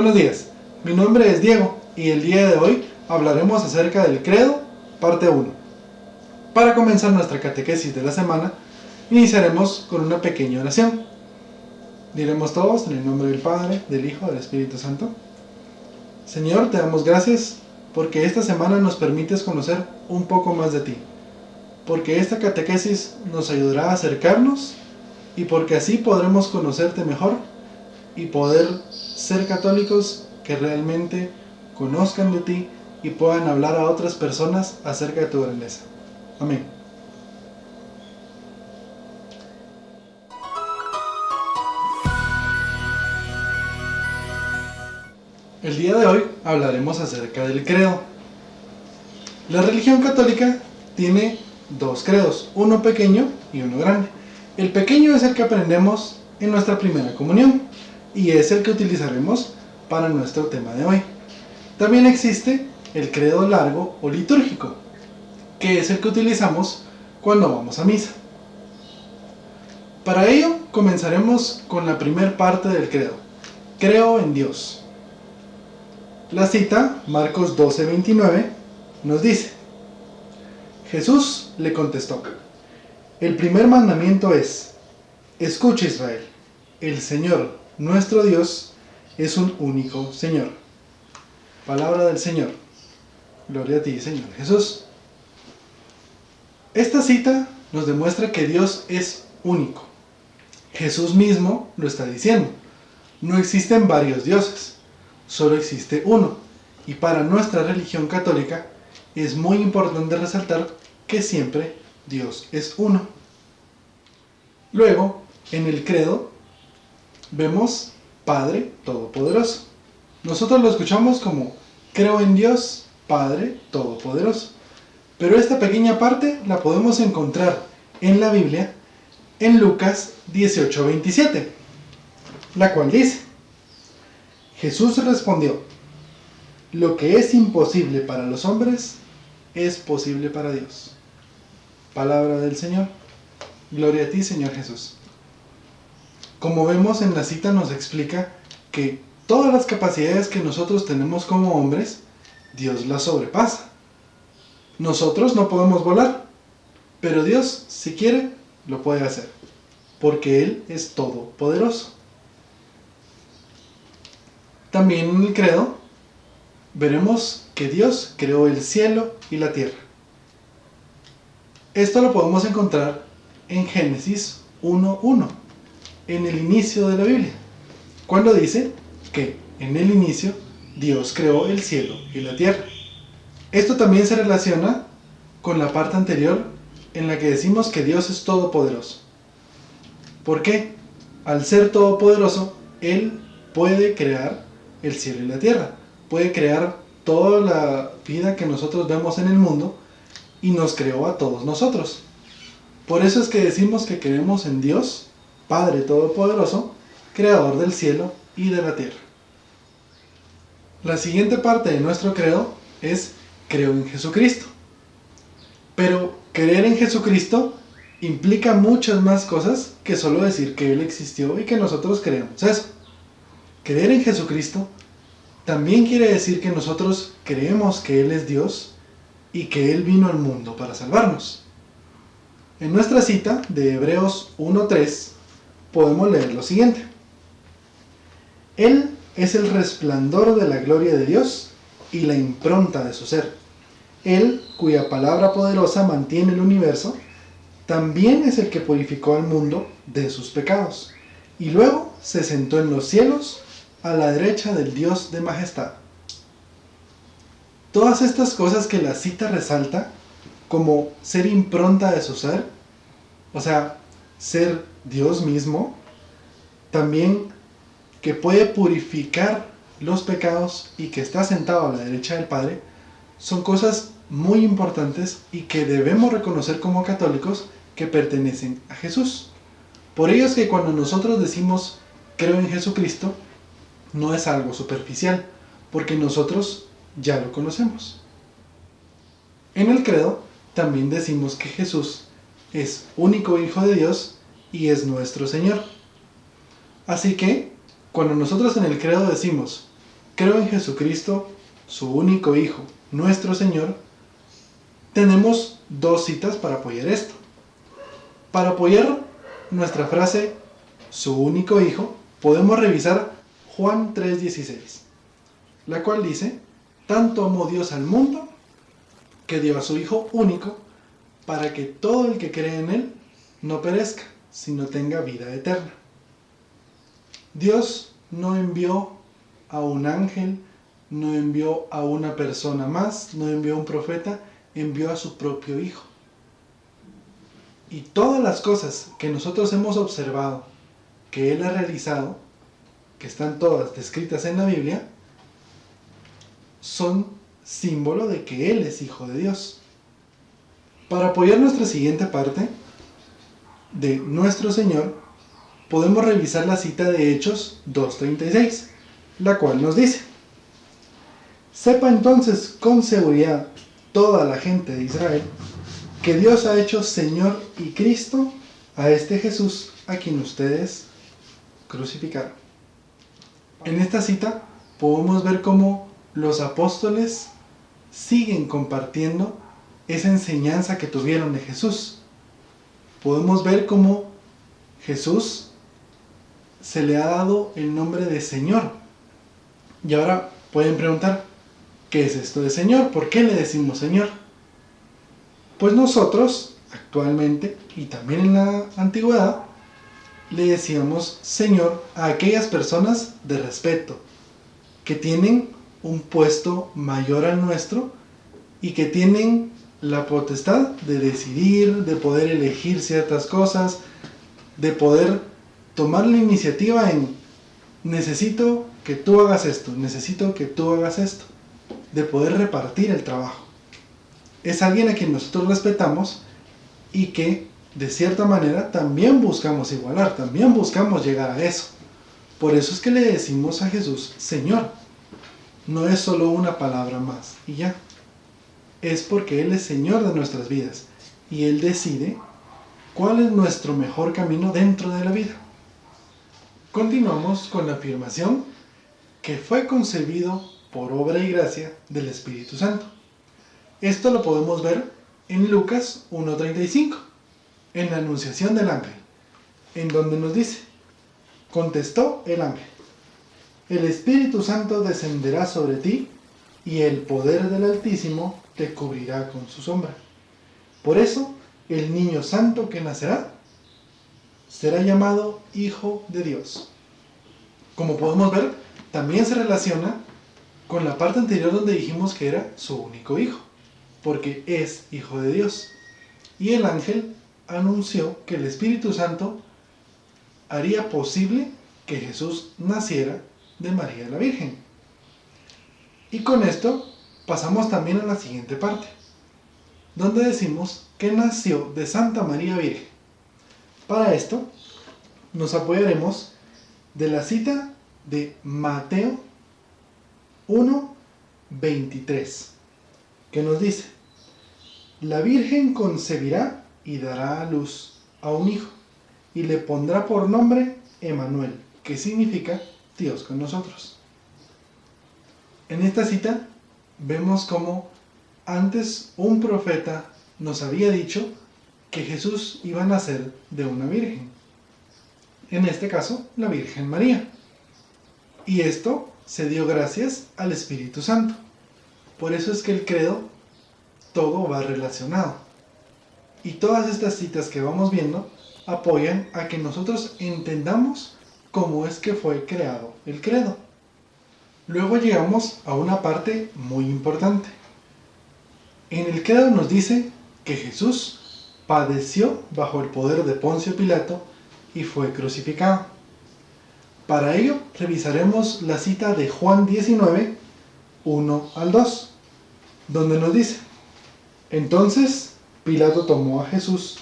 Buenos días, mi nombre es Diego y el día de hoy hablaremos acerca del credo, parte 1. Para comenzar nuestra catequesis de la semana, iniciaremos con una pequeña oración. Diremos todos en el nombre del Padre, del Hijo y del Espíritu Santo. Señor, te damos gracias porque esta semana nos permites conocer un poco más de ti, porque esta catequesis nos ayudará a acercarnos y porque así podremos conocerte mejor y poder ser católicos que realmente conozcan de ti y puedan hablar a otras personas acerca de tu grandeza. Amén. El día de hoy hablaremos acerca del credo. La religión católica tiene dos credos, uno pequeño y uno grande. El pequeño es el que aprendemos en nuestra primera comunión y es el que utilizaremos para nuestro tema de hoy. También existe el credo largo o litúrgico, que es el que utilizamos cuando vamos a misa. Para ello comenzaremos con la primera parte del credo. Creo en Dios. La cita, Marcos 12:29, nos dice: Jesús le contestó: el primer mandamiento es: escucha, Israel, el Señor, nuestro Dios, es un único Señor. Palabra del Señor. Gloria a ti, Señor Jesús. Esta cita nos demuestra que Dios es único. Jesús mismo lo está diciendo. No existen varios dioses, solo existe uno. Y para nuestra religión católica es muy importante resaltar que siempre Dios es uno. Luego, en el credo, vemos Padre Todopoderoso. Nosotros lo escuchamos como creo en Dios, Padre Todopoderoso. Pero esta pequeña parte la podemos encontrar en la Biblia en Lucas 18:27, la cual dice: Jesús respondió: lo que es imposible para los hombres es posible para Dios. Palabra del Señor. Gloria a ti, Señor Jesús. Como vemos en la cita, nos explica que todas las capacidades que nosotros tenemos como hombres, Dios las sobrepasa. Nosotros no podemos volar, pero Dios, si quiere, lo puede hacer, porque Él es todopoderoso. También en el credo veremos que Dios creó el cielo y la tierra. Esto lo podemos encontrar en Génesis 1:1, en el inicio de la Biblia, cuando dice que en el inicio Dios creó el cielo y la tierra. Esto también se relaciona con la parte anterior en la que decimos que Dios es todopoderoso. ¿Por qué? Al ser todopoderoso, Él puede crear el cielo y la tierra, puede crear toda la vida que nosotros vemos en el mundo y nos creó a todos nosotros. Por eso es que decimos que creemos en Dios, Padre Todopoderoso, Creador del cielo y de la tierra. La siguiente parte de nuestro credo es creo en Jesucristo. Pero creer en Jesucristo implica muchas más cosas que solo decir que Él existió y que nosotros creemos eso. Creer en Jesucristo también quiere decir que nosotros creemos que Él es Dios y que Él vino al mundo para salvarnos. En nuestra cita de Hebreos 1:3 podemos leer lo siguiente: Él es el resplandor de la gloria de Dios y la impronta de su ser. Él, cuya palabra poderosa mantiene el universo, también es el que purificó al mundo de sus pecados, y luego se sentó en los cielos a la derecha del Dios de majestad. Todas estas cosas que la cita resalta, como ser impronta de su ser, o sea, ser Dios mismo, también que puede purificar los pecados y que está sentado a la derecha del Padre, son cosas muy importantes y que debemos reconocer como católicos que pertenecen a Jesús. Por ello es que cuando nosotros decimos creo en Jesucristo, no es algo superficial, porque nosotros ya lo conocemos. En el credo también decimos que Jesús es único Hijo de Dios y es nuestro Señor. Así que, cuando nosotros en el credo decimos creo en Jesucristo, su único Hijo, nuestro Señor, tenemos dos citas para apoyar esto. Para apoyar nuestra frase, su único Hijo, podemos revisar Juan 3:16, la cual dice: tanto amó Dios al mundo que dio a su Hijo único, para que todo el que cree en Él no perezca, sino tenga vida eterna. Dios no envió a un ángel, no envió a una persona más, no envió a un profeta, envió a su propio Hijo. Y todas las cosas que nosotros hemos observado, que Él ha realizado, que están todas descritas en la Biblia, son símbolo de que Él es Hijo de Dios. Para apoyar nuestra siguiente parte de nuestro Señor, podemos revisar la cita de Hechos 2:36, la cual nos dice: sepa entonces con seguridad toda la gente de Israel que Dios ha hecho Señor y Cristo a este Jesús a quien ustedes crucificaron. En esta cita podemos ver cómo los apóstoles siguen compartiendo esa enseñanza que tuvieron de Jesús. Podemos ver cómo Jesús se le ha dado el nombre de Señor. Y ahora pueden preguntar, ¿qué es esto de Señor? ¿Por qué le decimos Señor? Pues nosotros, actualmente, y también en la antigüedad, le decíamos Señor a aquellas personas de respeto, que tienen un puesto mayor al nuestro y que tienen la potestad de decidir, de poder elegir ciertas cosas, de poder tomar la iniciativa en: necesito que tú hagas esto, necesito que tú hagas esto, de poder repartir el trabajo. Es alguien a quien nosotros respetamos y que de cierta manera también buscamos igualar, también buscamos llegar a eso. Por eso es que le decimos a Jesús Señor. No es solo una palabra más y ya. Es porque Él es Señor de nuestras vidas y Él decide cuál es nuestro mejor camino dentro de la vida. Continuamos con la afirmación que fue concebido por obra y gracia del Espíritu Santo. Esto lo podemos ver en Lucas 1:35, en la anunciación del ángel, en donde nos dice: contestó el ángel, el Espíritu Santo descenderá sobre ti y el poder del Altísimo te cubrirá con su sombra. Por eso, el niño santo que nacerá será llamado Hijo de Dios. Como podemos ver, también se relaciona con la parte anterior donde dijimos que era su único hijo, porque es Hijo de Dios. Y el ángel anunció que el Espíritu Santo haría posible que Jesús naciera de María la Virgen. Y con esto pasamos también a la siguiente parte, donde decimos que nació de Santa María Virgen. Para esto nos apoyaremos de la cita de Mateo 1:23, que nos dice: la Virgen concebirá y dará a luz a un hijo, y le pondrá por nombre Emmanuel, que significa Dios con nosotros. En esta cita vemos cómo antes un profeta nos había dicho que Jesús iba a nacer de una virgen, en este caso la Virgen María, y esto se dio gracias al Espíritu Santo. Por eso es que el credo todo va relacionado, y todas estas citas que vamos viendo apoyan a que nosotros entendamos cómo es que fue creado el credo. Luego llegamos a una parte muy importante. En el credo nos dice que Jesús padeció bajo el poder de Poncio Pilato y fue crucificado. Para ello revisaremos la cita de Juan 19:1-2, donde nos dice: entonces Pilato tomó a Jesús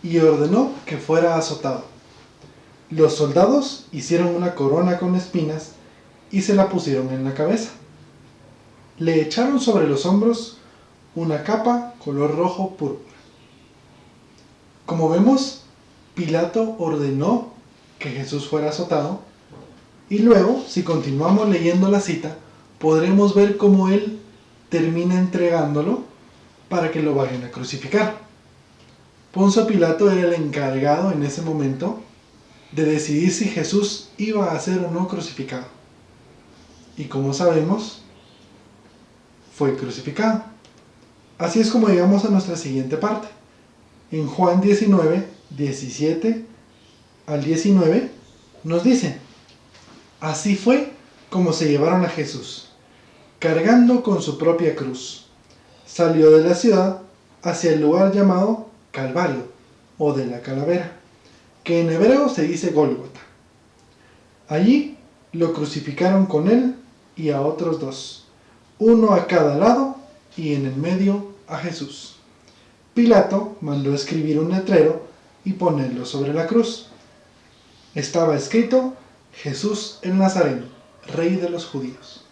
y ordenó que fuera azotado. Los soldados hicieron una corona con espinas y se la pusieron en la cabeza. Le echaron sobre los hombros una capa color rojo púrpura. Como vemos, Pilato ordenó que Jesús fuera azotado, y luego, si continuamos leyendo la cita, podremos ver cómo él termina entregándolo para que lo vayan a crucificar. Poncio Pilato era el encargado en ese momento de decidir si Jesús iba a ser o no crucificado. Y como sabemos, fue crucificado. Así es como llegamos a nuestra siguiente parte. En Juan 19, 17 al 19, nos dice: así fue como se llevaron a Jesús, cargando con su propia cruz. Salió de la ciudad hacia el lugar llamado Calvario, o de la calavera, que en hebreo se dice Gólgota. Allí lo crucificaron con él y a otros dos, uno a cada lado y en el medio a Jesús. Pilato mandó escribir un letrero y ponerlo sobre la cruz. Estaba escrito: Jesús el Nazareno, Rey de los Judíos.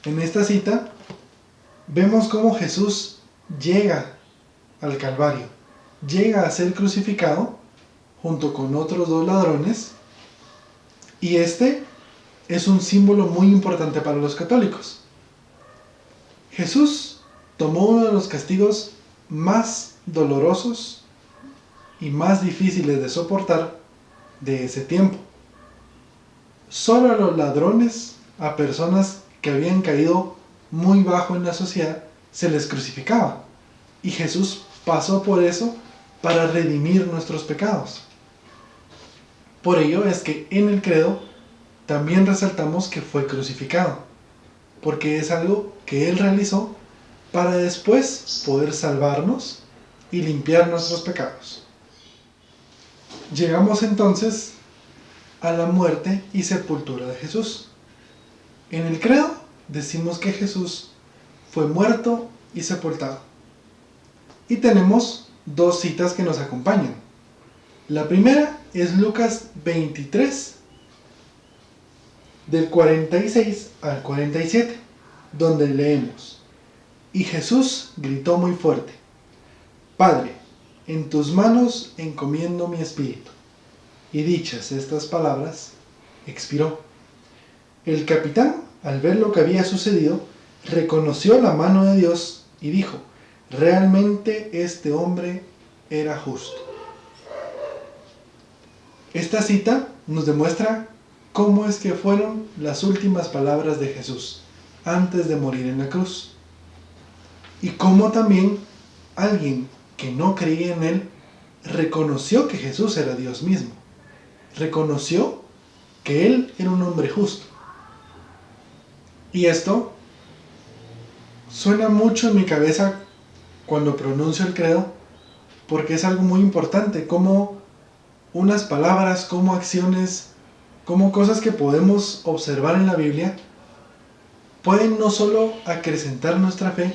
En esta cita vemos cómo Jesús llega al Calvario, llega a ser crucificado junto con otros dos ladrones, y este es un símbolo muy importante para los católicos. Jesús tomó uno de los castigos más dolorosos y más difíciles de soportar de ese tiempo. Solo a los ladrones, a personas que habían caído muy bajo en la sociedad, se les crucificaba. Y Jesús pasó por eso para redimir nuestros pecados. Por ello es que en el credo también resaltamos que fue crucificado, porque es algo que Él realizó para después poder salvarnos y limpiar nuestros pecados. Llegamos entonces a la muerte y sepultura de Jesús. En el credo decimos que Jesús fue muerto y sepultado. Y tenemos dos citas que nos acompañan. La primera es Lucas 23, del 46 al 47, donde leemos: y Jesús gritó muy fuerte: Padre, en tus manos encomiendo mi espíritu. Y dichas estas palabras, expiró. El capitán, al ver lo que había sucedido, reconoció la mano de Dios y dijo: realmente este hombre era justo. Esta cita nos demuestra cómo es que fueron las últimas palabras de Jesús antes de morir en la cruz. Y cómo también alguien que no creía en Él reconoció que Jesús era Dios mismo. Reconoció que Él era un hombre justo. Y esto suena mucho en mi cabeza cuando pronuncio el credo, porque es algo muy importante, como unas palabras, como acciones, como cosas que podemos observar en la Biblia pueden no solo acrecentar nuestra fe,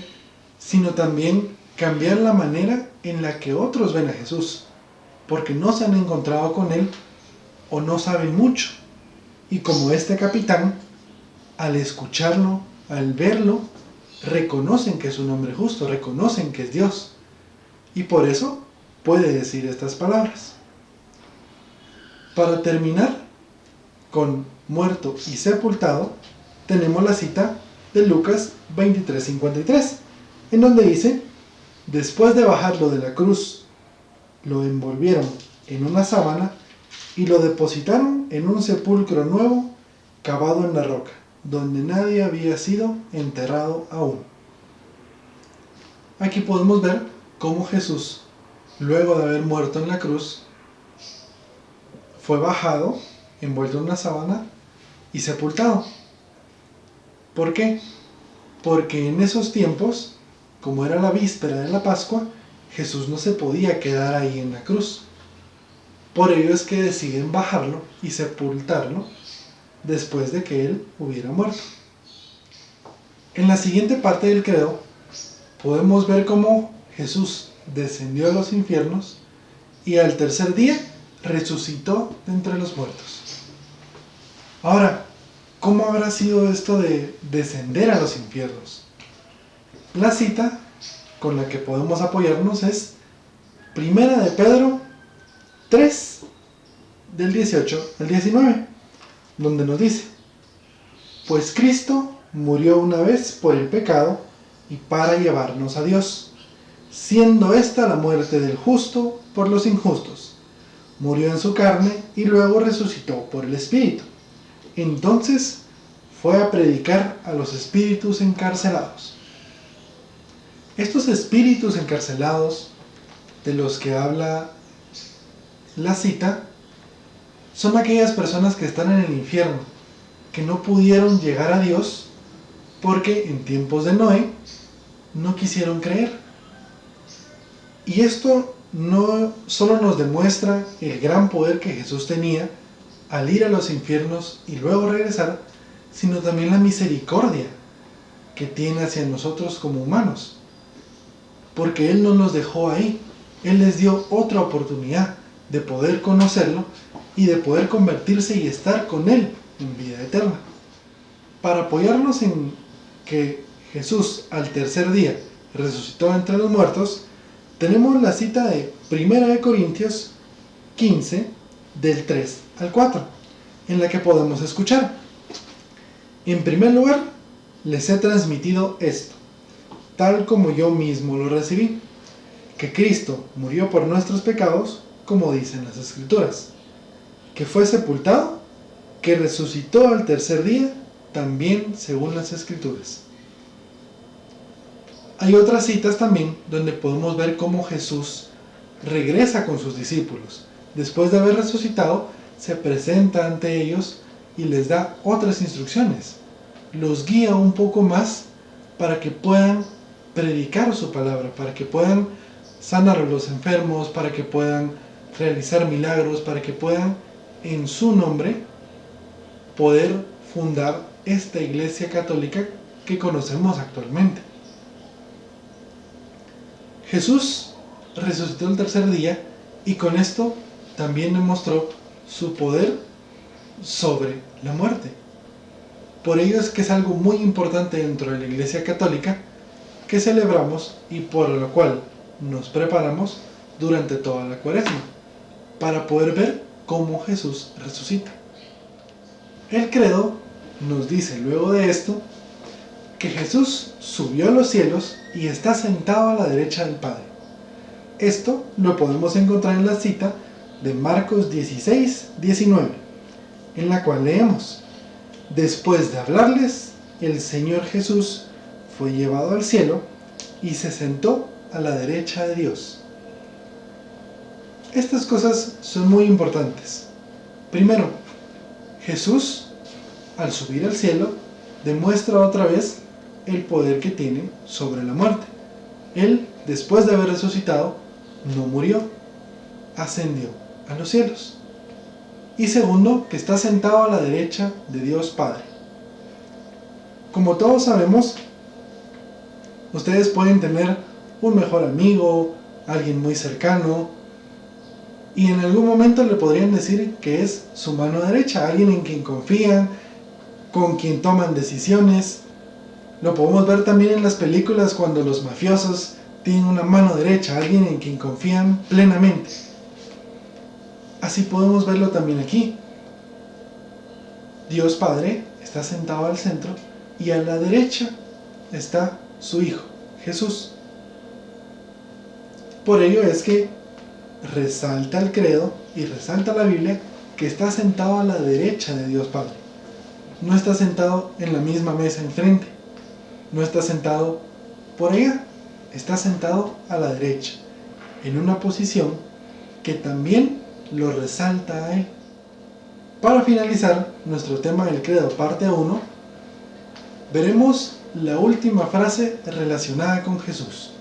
sino también cambiar la manera en la que otros ven a Jesús, porque no se han encontrado con Él o no saben mucho. Y como este capitán, al escucharlo, al verlo, reconocen que es un hombre justo, reconocen que es Dios. Y por eso puede decir estas palabras. Para terminar con muerto y sepultado, tenemos la cita de Lucas 23:53, en donde dice: después de bajarlo de la cruz, lo envolvieron en una sábana y lo depositaron en un sepulcro nuevo cavado en la roca, donde nadie había sido enterrado aún. Aquí podemos ver cómo Jesús, luego de haber muerto en la cruz, fue bajado, envuelto en una sábana y sepultado. ¿Por qué? Porque en esos tiempos, como era la víspera de la Pascua, Jesús no se podía quedar ahí en la cruz. Por ello es que deciden bajarlo y sepultarlo después de que Él hubiera muerto. En la siguiente parte del credo podemos ver cómo Jesús descendió a los infiernos y al tercer día resucitó de entre los muertos. Ahora, ¿cómo habrá sido esto de descender a los infiernos? La cita con la que podemos apoyarnos es Primera de Pedro 3, del 18 al 19, donde nos dice: Pues Cristo murió una vez por el pecado y para llevarnos a Dios, siendo esta la muerte del justo por los injustos. Murió en su carne y luego resucitó por el Espíritu. Entonces fue a predicar a los espíritus encarcelados. Estos espíritus encarcelados de los que habla la cita son aquellas personas que están en el infierno, que no pudieron llegar a Dios porque en tiempos de Noé no quisieron creer. Y esto no solo nos demuestra el gran poder que Jesús tenía al ir a los infiernos y luego regresar, sino también la misericordia que tiene hacia nosotros como humanos. Porque Él no nos dejó ahí, Él les dio otra oportunidad de poder conocerlo y de poder convertirse y estar con Él en vida eterna. Para apoyarnos en que Jesús al tercer día resucitó entre los muertos, tenemos la cita de 1 Corintios 15, del 3 al 4, en la que podemos escuchar: en primer lugar, les he transmitido esto, tal como yo mismo lo recibí, que Cristo murió por nuestros pecados, como dicen las Escrituras, que fue sepultado, que resucitó al tercer día, también según las Escrituras. Hay otras citas también donde podemos ver cómo Jesús regresa con sus discípulos. Después de haber resucitado, se presenta ante ellos y les da otras instrucciones. Los guía un poco más para que puedan predicar su palabra, para que puedan sanar a los enfermos, para que puedan realizar milagros, para que puedan en su nombre poder fundar esta iglesia católica que conocemos actualmente. Jesús resucitó el tercer día y con esto también demostró su poder sobre la muerte. Por ello es que es algo muy importante dentro de la Iglesia Católica que celebramos y por lo cual nos preparamos durante toda la Cuaresma, para poder ver cómo Jesús resucita. El credo nos dice luego de esto que Jesús subió a los cielos y está sentado a la derecha del Padre. Esto lo podemos encontrar en la cita de Marcos 16, 19, en la cual leemos: después de hablarles, el Señor Jesús fue llevado al cielo y se sentó a la derecha de Dios. Estas cosas son muy importantes. Primero, Jesús, al subir al cielo, demuestra otra vez el poder que tiene sobre la muerte. Él, después de haber resucitado, no murió, ascendió a los cielos. Y segundo, que está sentado a la derecha de Dios Padre. Como todos sabemos, ustedes pueden tener un mejor amigo, alguien muy cercano, y en algún momento le podrían decir que es su mano derecha, alguien en quien confían, con quien toman decisiones. Lo podemos ver también en las películas cuando los mafiosos tienen una mano derecha, alguien en quien confían plenamente. Así podemos verlo también aquí. Dios Padre está sentado al centro y a la derecha está su Hijo, Jesús. Por ello es que resalta el credo y resalta la Biblia que está sentado a la derecha de Dios Padre. No está sentado en la misma mesa enfrente. No está sentado por allá. Está sentado a la derecha, en una posición que también lo resalta a Él. Para finalizar nuestro tema del credo parte 1, veremos la última frase relacionada con Jesús,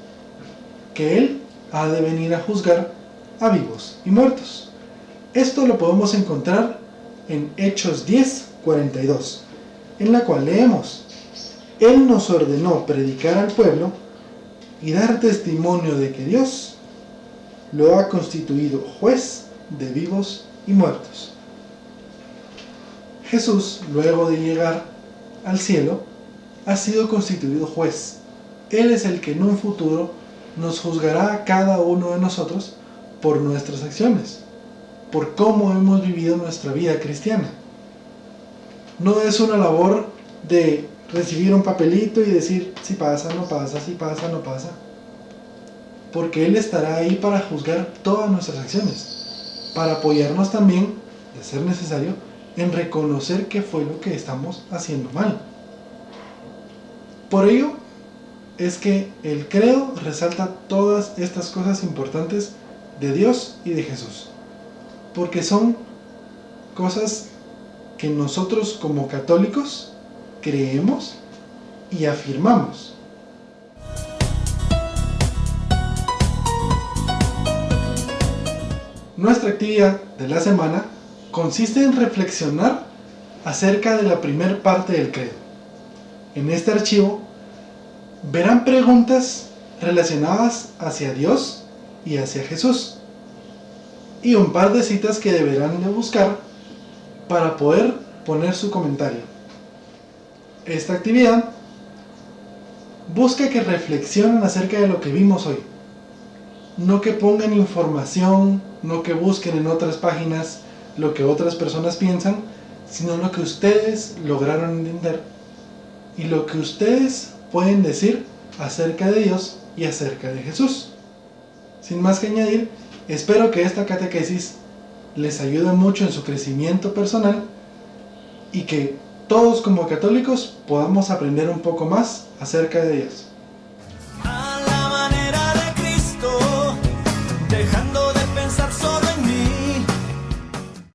que Él ha de venir a juzgar a vivos y muertos. Esto lo podemos encontrar en Hechos 10, 42, en la cual leemos: Él nos ordenó predicar al pueblo y dar testimonio de que Dios lo ha constituido juez de vivos y muertos. Jesús, luego de llegar al cielo, ha sido constituido juez. Él es el que en un futuro nos juzgará a cada uno de nosotros por nuestras acciones, por cómo hemos vivido nuestra vida cristiana. No es una labor de recibir un papelito y decir si pasa, no pasa, si pasa, no pasa. Porque Él estará ahí para juzgar todas nuestras acciones, para apoyarnos también, de ser necesario, en reconocer qué fue lo que estamos haciendo mal. Por ello es que el credo resalta todas estas cosas importantes de Dios y de Jesús, porque son cosas que nosotros como católicos creemos y afirmamos. Nuestra actividad de la semana consiste en reflexionar acerca de la primera parte del credo. En este archivo verán preguntas relacionadas hacia Dios y hacia Jesús, y un par de citas que deberán de buscar para poder poner su comentario. Esta actividad busca que reflexionen acerca de lo que vimos hoy. No que pongan información, no que busquen en otras páginas lo que otras personas piensan, sino lo que ustedes lograron entender y lo que ustedes pueden decir acerca de Dios y acerca de Jesús. Sin más que añadir, espero que esta catequesis les ayude mucho en su crecimiento personal y que todos como católicos podamos aprender un poco más acerca de Dios.